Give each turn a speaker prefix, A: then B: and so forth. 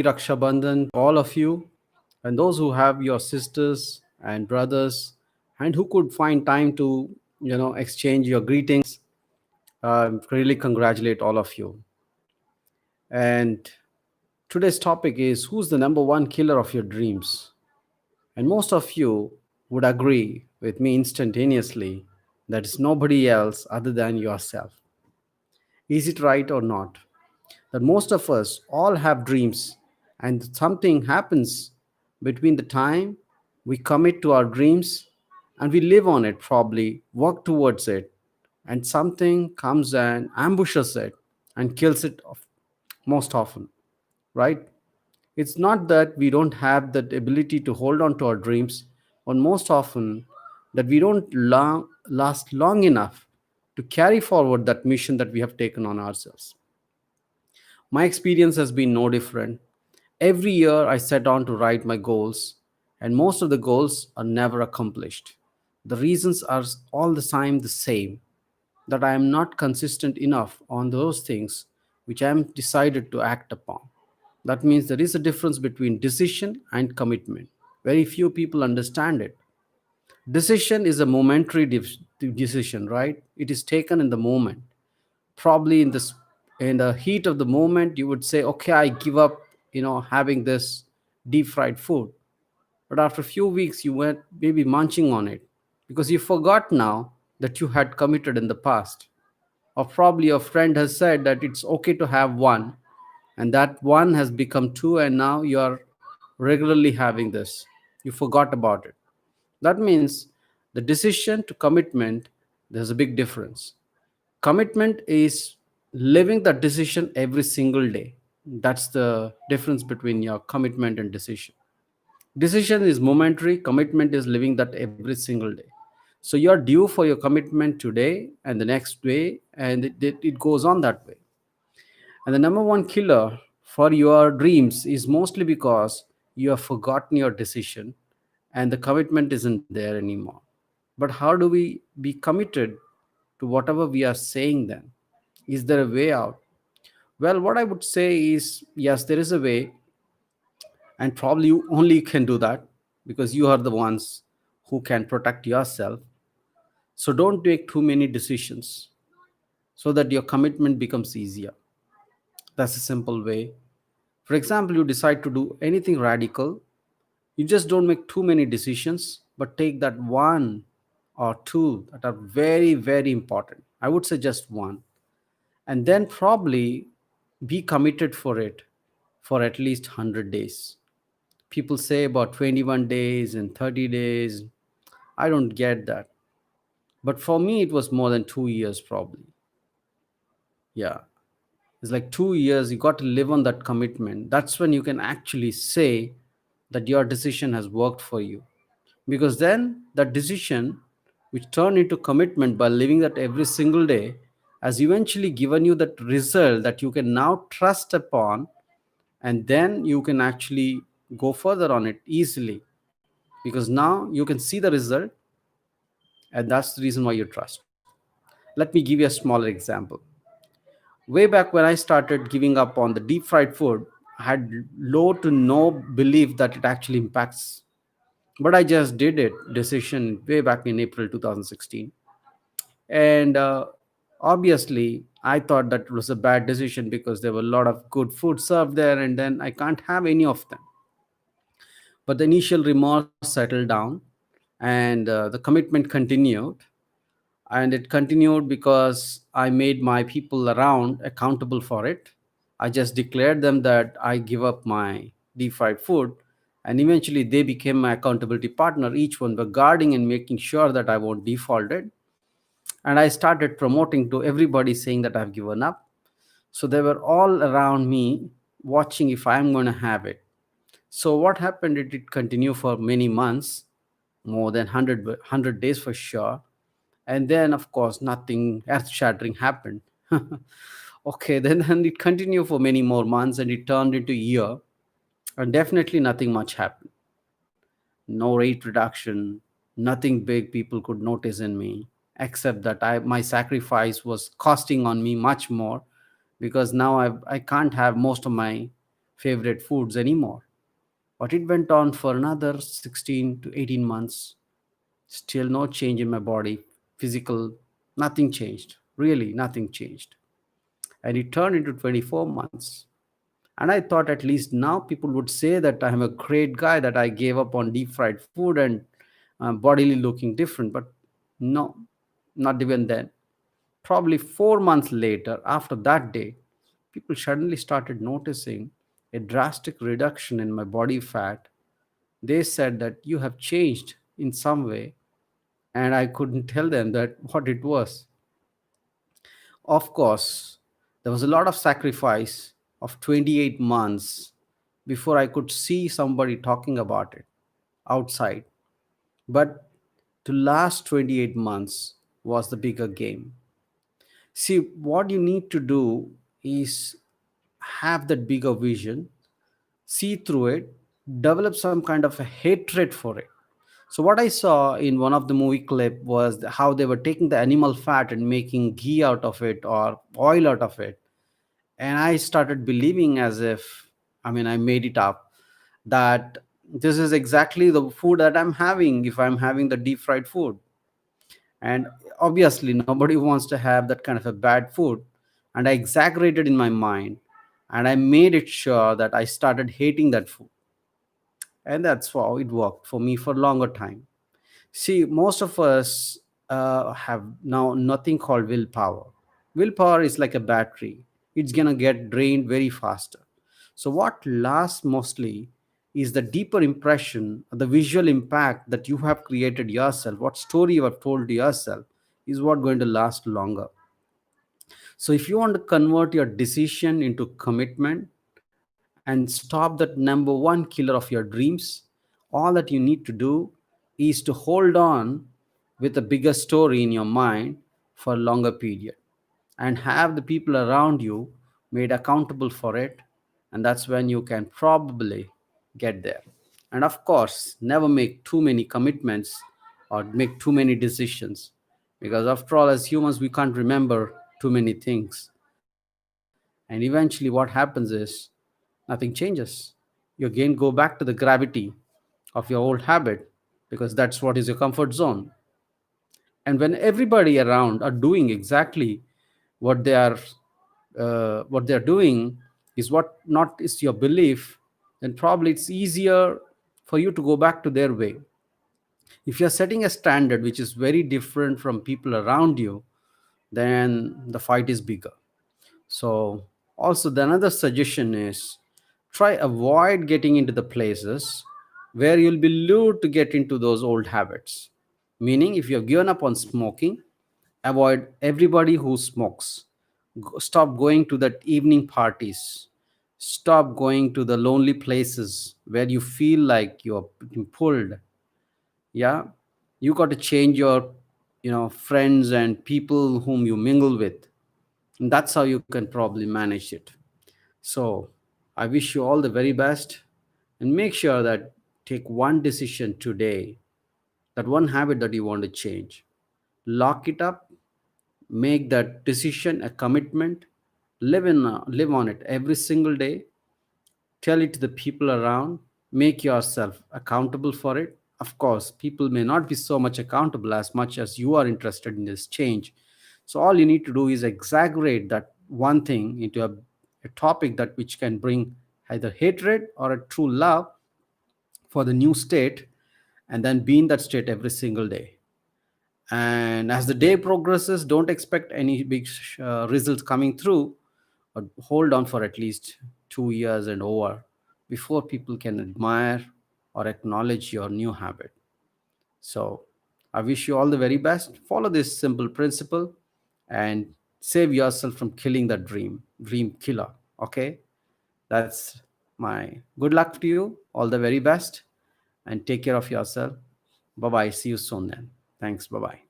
A: Raksha Bandhan to all of you, and those who have your sisters and brothers, and who could find time to exchange your greetings. Really congratulate all of you. And today's topic is, who's the number one killer of your dreams? And most of you would agree with me instantaneously that it's nobody else other than yourself. Is it right or not? That most of us all have dreams, and something happens between the time we commit to our dreams and we live on it, probably work towards it, and something comes and ambushes it and kills it most often, right? It's not that we don't have that ability to hold on to our dreams, but most often that we don't last long enough to carry forward that mission that we have taken on ourselves. My experience has been no different. Every year I set on to write my goals, and most of the goals are never accomplished. The reasons are all the time the same, that I am not consistent enough on those things which I am decided to act upon. That means there is a difference between decision and commitment. Very few people understand it. Decision is a momentary decision, right? It is taken in the moment. Probably in the heat of the moment, you would say, "Okay, I give up, having this deep fried food." But after a few weeks, you went maybe munching on it because you forgot now that you had committed in the past. Or probably your friend has said that it's okay to have one, and that one has become two, and now you are regularly having this. You forgot about it. That means the decision to commitment, there's a big difference. Commitment is living that decision every single day. That's the difference between your commitment and decision. Decision is momentary, commitment is living that every single day. So you're due for your commitment today and the next day, and it goes on that way. And the number one killer for your dreams is mostly because you have forgotten your decision and the commitment isn't there anymore. But how do we be committed to whatever we are saying then? Is there a way out? Well, what I would say is yes, there is a way, and probably you only can do that because you are the ones who can protect yourself. So don't take too many decisions so that your commitment becomes easier. That's a simple way. For example, you decide to do anything radical. You just don't make too many decisions, but take that one or two that are very, very important. I would say just one. And then probably be committed for it for at least 100 days. People say about 21 days and 30 days. I don't get that. But for me, it was more than 2 years, probably. Yeah. It's like 2 years. You got to live on that commitment. That's when you can actually say that your decision has worked for you. Because then that decision, which turned into commitment by living that every single day, has eventually given you that result that you can now trust upon, and then you can actually go further on it easily because now you can see the result, and that's the reason why you trust. Let me give you a smaller example. Way back when I started giving up on the deep fried food, I had low to no belief that it actually impacts. But I just did it, decision way back in April 2016. And obviously, I thought that it was a bad decision because there were a lot of good food served there, and then I can't have any of them. But the initial remorse settled down, and the commitment continued. And it continued because I made my people around accountable for it. I just declared them that I give up my deep fried food, and eventually they became my accountability partner. Each one were guarding and making sure that I won't default it. And I started promoting to everybody saying that I've given up. So they were all around me watching if I'm going to have it. So what happened? It did continue for many months, more than 100 days for sure. And then, of course, nothing earth shattering happened. Okay, then it continued for many more months and it turned into a year. And definitely nothing much happened. No rate reduction, nothing big people could notice in me, except that my sacrifice was costing on me much more because now I can't have most of my favorite foods anymore. But it went on for another 16 to 18 months. Still no change in my body, physical, nothing changed. Really, nothing changed. And it turned into 24 months. And I thought at least now people would say that I'm a great guy, that I gave up on deep fried food and bodily looking different. But no, not even then. Probably 4 months later, after that day, people suddenly started noticing a drastic reduction in my body fat. They said that you have changed in some way, and I couldn't tell them that what it was. Of course, there was a lot of sacrifice of 28 months before I could see somebody talking about it outside. But to last 28 months was the bigger game. See, what you need to do is have that bigger vision, see through it, develop some kind of a hatred for it. So what I saw in one of the movie clip was how they were taking the animal fat and making ghee out of it or oil out of it. And I started believing as if, I mean, I made it up, that this is exactly the food that I'm having if I'm having the deep fried food. And obviously nobody wants to have that kind of a bad food. And I exaggerated in my mind, and I made it sure that I started hating that food. And that's how it worked for me for a longer time. See, most of us have now nothing called willpower. Willpower is like a battery, it's gonna get drained very faster. So what lasts mostly is the deeper impression, the visual impact that you have created yourself, what story you have told to yourself, is what going to last longer. So if you want to convert your decision into commitment and stop that number one killer of your dreams, all that you need to do is to hold on with a bigger story in your mind for a longer period and have the people around you made accountable for it. And that's when you can probably get there. And of course, never make too many commitments or make too many decisions, because after all, as humans, we can't remember too many things. And eventually what happens is nothing changes. You again go back to the gravity of your old habit, because that's what is your comfort zone. And when everybody around are doing exactly what they are what they're doing is what not is your belief, then probably it's easier for you to go back to their way. If you're setting a standard which is very different from people around you, then the fight is bigger. So also the another suggestion is, try avoid getting into the places where you'll be lured to get into those old habits. Meaning, if you've given up on smoking, avoid everybody who smokes. Stop going to that evening parties. Stop going to the lonely places where you feel like you're being pulled. Yeah, you got to change your, friends and people whom you mingle with. And that's how you can probably manage it. So I wish you all the very best, and make sure that take one decision today, that one habit that you want to change. Lock it up, make that decision a commitment, live on it every single day, tell it to the people around, make yourself accountable for it. Of course, people may not be so much accountable as much as you are interested in this change. So all you need to do is exaggerate that one thing into a topic that which can bring either hatred or a true love for the new state, and then be in that state every single day. And as the day progresses, don't expect any big results coming through, but hold on for at least 2 years and over before people can admire or acknowledge your new habit. So I wish you all the very best. Follow this simple principle and save yourself from killing the dream killer. Okay, that's my good luck to you. All the very best, and take care of yourself. Bye bye. See you soon then. Thanks. Bye bye.